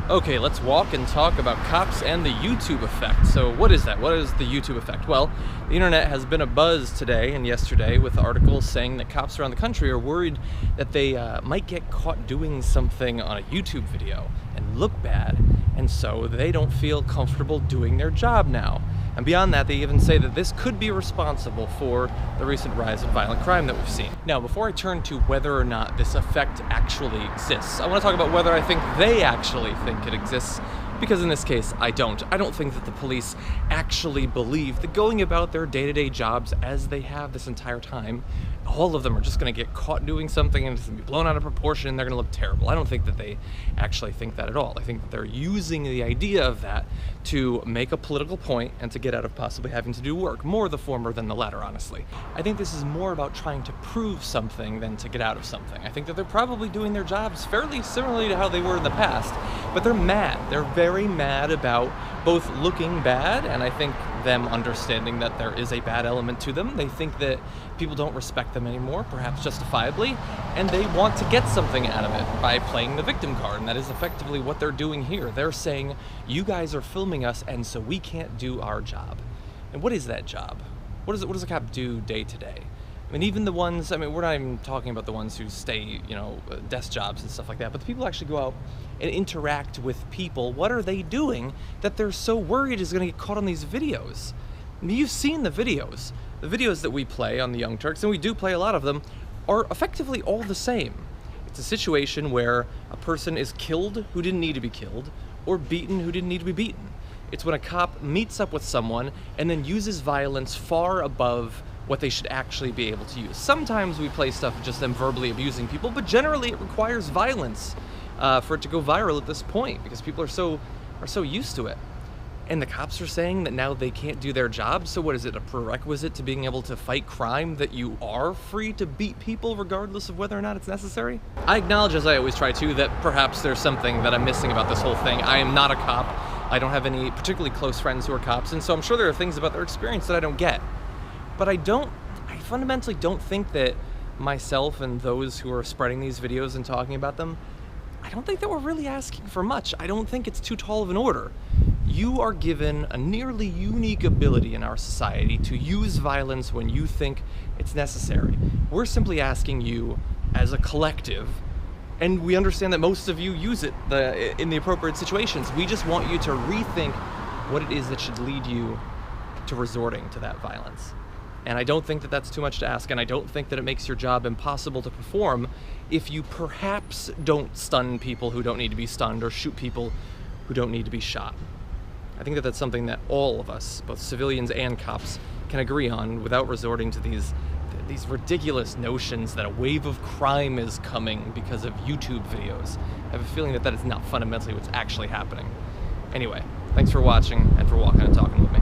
Okay, let's walk and talk about cops and the YouTube effect. So what is that? What is the YouTube effect? Well, the internet has been abuzz today and yesterday with articles saying that cops around the country are worried that they might get caught doing something on a YouTube video and look bad, and so they don't feel comfortable doing their job now. And beyond that, they even say that this could be responsible for the recent rise in violent crime that we've seen. Now, before I turn to whether or not this effect actually exists, I want to talk about whether I think they actually think it exists, because in this case, I don't. I don't think that the police actually believe that going about their day-to-day jobs as they have this entire time, all of them are just going to get caught doing something and it's going to be blown out of proportion and they're going to look terrible. I don't think that they actually think that at all. I think that they're using the idea of that to make a political point and to get out of possibly having to do work. More the former than the latter, honestly. I think this is more about trying to prove something than to get out of something. I think that they're probably doing their jobs fairly similarly to how they were in the past, but they're mad. They're very mad about both looking bad, and I think them understanding that there is a bad element to them. They think that people don't respect them anymore, perhaps justifiably, and they want to get something out of it by playing the victim card, and that is effectively what they're doing here. They're saying, you guys are filming us, and so we can't do our job. And what is that job? What does a cop do day to day? I mean, even the ones, we're not even talking about the ones who stay, desk jobs and stuff like that, but the people who actually go out and interact with people. What are they doing that they're so worried is going to get caught on these videos? I mean, you've seen the videos. The videos that we play on the Young Turks, and we do play a lot of them, are effectively all the same. It's a situation where a person is killed who didn't need to be killed, or beaten who didn't need to be beaten. It's when a cop meets up with someone and then uses violence far above what they should actually be able to use. Sometimes we play stuff just them verbally abusing people, but generally it requires violence for it to go viral at this point, because people are so used to it. And the cops are saying that now they can't do their job, so what is it, a prerequisite to being able to fight crime that you are free to beat people regardless of whether or not it's necessary? I acknowledge, as I always try to, that perhaps there's something that I'm missing about this whole thing. I am not a cop. I don't have any particularly close friends who are cops, and so I'm sure there are things about their experience that I don't get. But I fundamentally don't think that myself and those who are spreading these videos and talking about them, I don't think that we're really asking for much. I don't think it's too tall of an order. You are given a nearly unique ability in our society to use violence when you think it's necessary. We're simply asking you as a collective, and we understand that most of you use it in the appropriate situations. We just want you to rethink what it is that should lead you to resorting to that violence. And I don't think that that's too much to ask, and I don't think that it makes your job impossible to perform if you perhaps don't stun people who don't need to be stunned or shoot people who don't need to be shot. I think that that's something that all of us, both civilians and cops, can agree on without resorting to these ridiculous notions that a wave of crime is coming because of YouTube videos. I have a feeling that that is not fundamentally what's actually happening. Anyway, thanks for watching and for walking and talking with me.